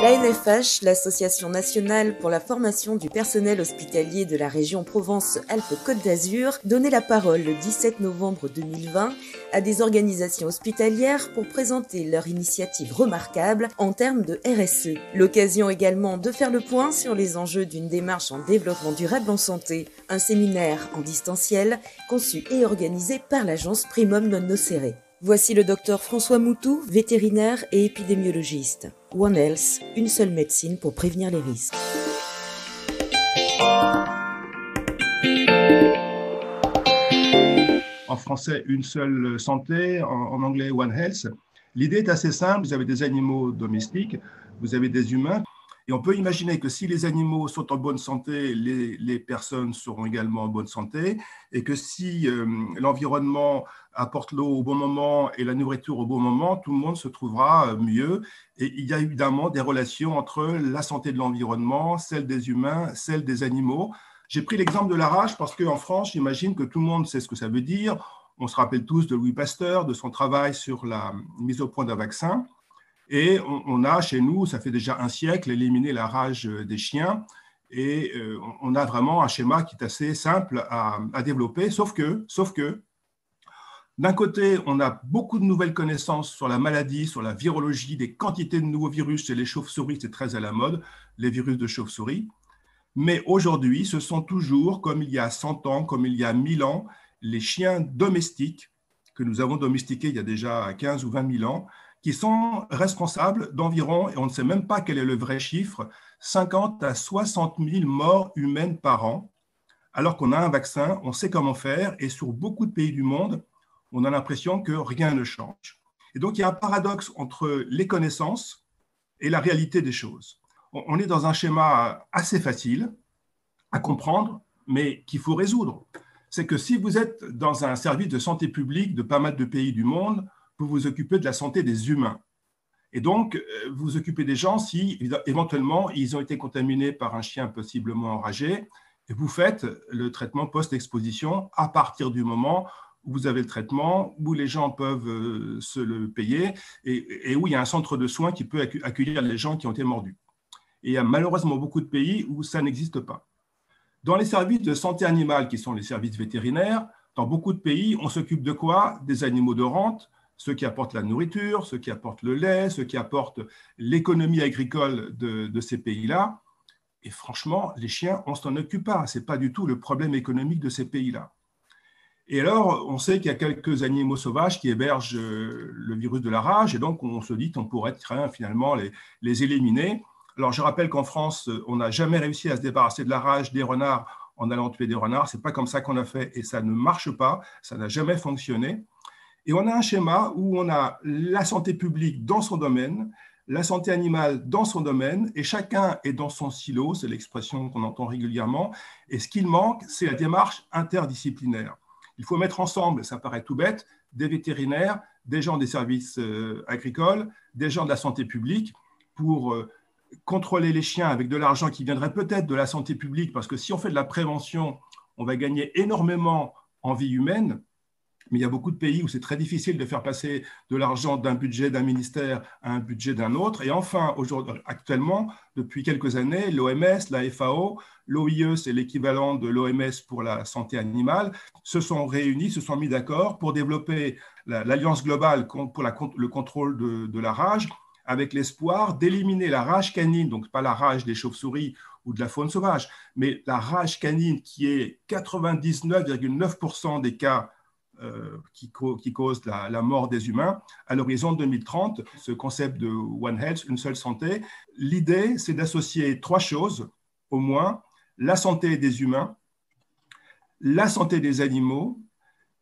L'ANFH, l'Association nationale pour la formation du personnel hospitalier de la région Provence-Alpes-Côte d'Azur, donnait la parole le 17 novembre 2020 à des organisations hospitalières pour présenter leur initiative remarquable en termes de RSE. L'occasion également de faire le point sur les enjeux d'une démarche en développement durable en santé. Un séminaire en distanciel conçu et organisé par l'agence Primum Non Nocere. Voici le docteur François Moutou, vétérinaire et épidémiologiste. One Health, une seule médecine pour prévenir les risques. En français, une seule santé, en anglais, One Health. L'idée est assez simple, vous avez des animaux domestiques, vous avez des humains, et on peut imaginer que si les animaux sont en bonne santé, les personnes seront également en bonne santé, et que si l'environnement apporte l'eau au bon moment et la nourriture au bon moment, tout le monde se trouvera mieux. Et il y a évidemment des relations entre la santé de l'environnement, celle des humains, celle des animaux. J'ai pris l'exemple de la rage parce qu'en France, j'imagine que tout le monde sait ce que ça veut dire. On se rappelle tous de Louis Pasteur, de son travail sur la mise au point d'un vaccin. Et on a chez nous, ça fait déjà un siècle, éliminé la rage des chiens. Et on a vraiment un schéma qui est assez simple à développer, sauf que d'un côté, on a beaucoup de nouvelles connaissances sur la maladie, sur la virologie, des quantités de nouveaux virus chez les chauves-souris, c'est très à la mode, les virus de chauve-souris. Mais aujourd'hui, ce sont toujours, comme il y a 100 ans, comme il y a 1000 ans, les chiens domestiques que nous avons domestiqués il y a déjà 15 ou 20 000 ans, qui sont responsables d'environ, et on ne sait même pas quel est le vrai chiffre, 50 à 60 000 morts humaines par an, alors qu'on a un vaccin, on sait comment faire, et sur beaucoup de pays du monde, on a l'impression que rien ne change. Et donc, il y a un paradoxe entre les connaissances et la réalité des choses. On est dans un schéma assez facile à comprendre, mais qu'il faut résoudre. C'est que si vous êtes dans un service de santé publique de pas mal de pays du monde, vous vous occupez de la santé des humains. Et donc, vous vous occupez des gens si, éventuellement, ils ont été contaminés par un chien possiblement enragé, et vous faites le traitement post-exposition à partir du moment où vous avez le traitement, où les gens peuvent se le payer, et où il y a un centre de soins qui peut accueillir les gens qui ont été mordus. Et il y a malheureusement beaucoup de pays où ça n'existe pas. Dans les services de santé animale, qui sont les services vétérinaires, dans beaucoup de pays, on s'occupe de quoi? Des animaux de rente, ceux qui apportent la nourriture, ceux qui apportent le lait, ceux qui apportent l'économie agricole de ces pays-là. Et franchement, les chiens, on ne s'en occupe pas. Ce n'est pas du tout le problème économique de ces pays-là. Et alors, on sait qu'il y a quelques animaux sauvages qui hébergent le virus de la rage, et donc on se dit qu'on pourrait finalement les éliminer. Alors, je rappelle qu'en France, on n'a jamais réussi à se débarrasser de la rage des renards en allant tuer des renards. Ce n'est pas comme ça qu'on a fait, et ça ne marche pas, ça n'a jamais fonctionné. Et on a un schéma où on a la santé publique dans son domaine, la santé animale dans son domaine, et chacun est dans son silo, c'est l'expression qu'on entend régulièrement, et ce qu'il manque, c'est la démarche interdisciplinaire. Il faut mettre ensemble, ça paraît tout bête, des vétérinaires, des gens des services agricoles, des gens de la santé publique pour contrôler les chiens avec de l'argent qui viendrait peut-être de la santé publique, parce que si on fait de la prévention, on va gagner énormément en vie humaine, mais il y a beaucoup de pays où c'est très difficile de faire passer de l'argent d'un budget d'un ministère à un budget d'un autre. Et enfin, actuellement, depuis quelques années, l'OMS, la FAO, l'OIE, c'est l'équivalent de l'OMS pour la santé animale, se sont réunis, se sont mis d'accord pour développer l'Alliance globale pour le contrôle de la rage, avec l'espoir d'éliminer la rage canine, donc pas la rage des chauves-souris ou de la faune sauvage, mais la rage canine qui est 99,9% des cas qui cause la mort des humains. À l'horizon 2030, ce concept de One Health, une seule santé, l'idée, c'est d'associer trois choses, au moins, la santé des humains, la santé des animaux,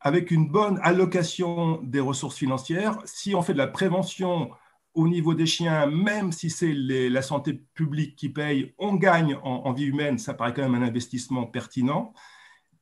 avec une bonne allocation des ressources financières. Si on fait de la prévention au niveau des chiens, même si c'est la santé publique qui paye, on gagne en vie humaine, ça paraît quand même un investissement pertinent,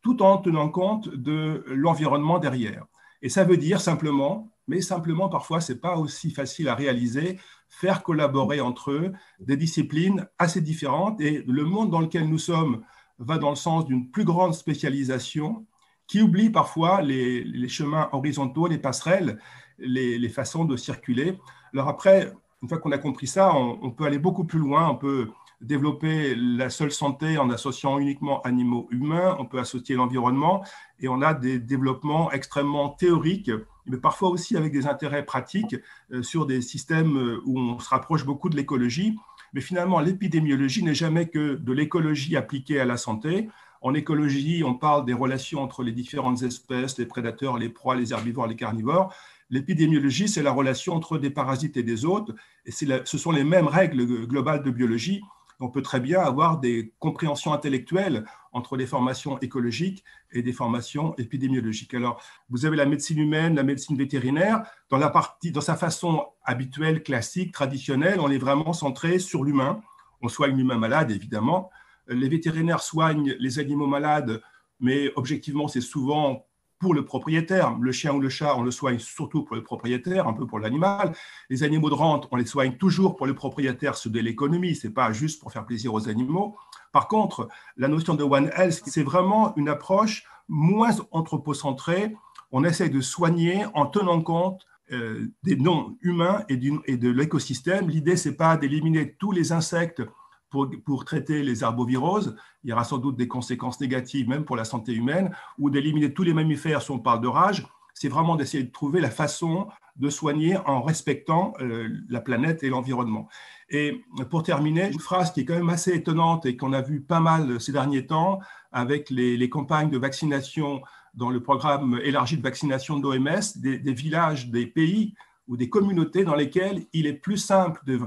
tout en tenant compte de l'environnement derrière. Et ça veut dire simplement, mais simplement parfois ce n'est pas aussi facile à réaliser, faire collaborer entre eux des disciplines assez différentes. Et le monde dans lequel nous sommes va dans le sens d'une plus grande spécialisation qui oublie parfois les chemins horizontaux, les passerelles, les façons de circuler. Alors après, Une fois qu'on a compris ça, on peut aller beaucoup plus loin, on peut développer la seule santé en associant uniquement animaux humains, on peut associer l'environnement et on a des développements extrêmement théoriques, mais parfois aussi avec des intérêts pratiques sur des systèmes où on se rapproche beaucoup de l'écologie. Mais finalement, l'épidémiologie n'est jamais que de l'écologie appliquée à la santé. En écologie, on parle des relations entre les différentes espèces, les prédateurs, les proies, les herbivores, les carnivores. L'épidémiologie, c'est la relation entre des parasites et des hôtes, et ce sont les mêmes règles globales de biologie. On peut très bien avoir des compréhensions intellectuelles entre des formations écologiques et des formations épidémiologiques. Alors, vous avez la médecine humaine, la médecine vétérinaire. Dans sa façon habituelle, classique, traditionnelle, on est vraiment centré sur l'humain. On soigne l'humain malade, évidemment. Les vétérinaires soignent les animaux malades, mais objectivement, c'est souvent pour le propriétaire. Le chien ou le chat, on le soigne surtout pour le propriétaire, un peu pour l'animal. Les animaux de rente, on les soigne toujours pour le propriétaire, c'est de l'économie, ce n'est pas juste pour faire plaisir aux animaux. Par contre, la notion de One Health, c'est vraiment une approche moins anthropocentrée. On essaie de soigner en tenant compte des non-humains et de l'écosystème. L'idée, ce n'est pas d'éliminer tous les insectes pour traiter les arboviroses. Il y aura sans doute des conséquences négatives, même pour la santé humaine, ou d'éliminer tous les mammifères si on parle de rage. C'est vraiment d'essayer de trouver la façon de soigner en respectant la planète et l'environnement. Et pour terminer, une phrase qui est quand même assez étonnante et qu'on a vu pas mal ces derniers temps avec les campagnes de vaccination dans le programme élargi de vaccination de l'OMS, des villages, des pays ou des communautés dans lesquelles il est plus simple de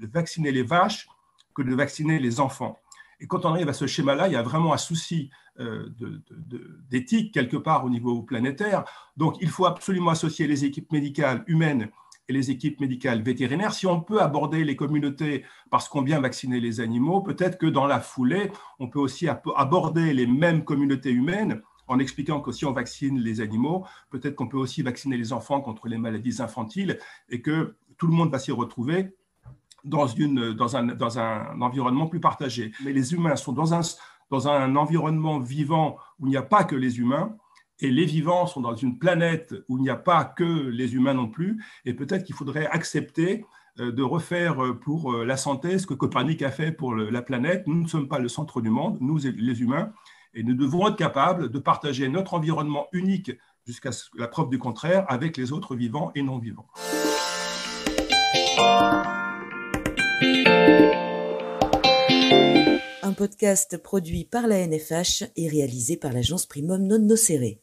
vacciner les vaches que de vacciner les enfants. Et quand on arrive à ce schéma-là, il y a vraiment un souci d'éthique quelque part au niveau planétaire. Donc, il faut absolument associer les équipes médicales humaines et les équipes médicales vétérinaires. Si on peut aborder les communautés parce qu'on vient vacciner les animaux, peut-être que dans la foulée, on peut aussi aborder les mêmes communautés humaines en expliquant que si on vaccine les animaux, peut-être qu'on peut aussi vacciner les enfants contre les maladies infantiles et que tout le monde va s'y retrouver dans un environnement plus partagé. Mais les humains sont dans un environnement vivant où il n'y a pas que les humains, et les vivants sont dans une planète où il n'y a pas que les humains non plus, et peut-être qu'il faudrait accepter de refaire pour la santé ce que Copernic a fait pour la planète. Nous ne sommes pas le centre du monde, nous les humains, et nous devons être capables de partager notre environnement unique jusqu'à la preuve du contraire avec les autres vivants et non vivants. Un podcast produit par la NFH et réalisé par l'agence Primum Non Nocere.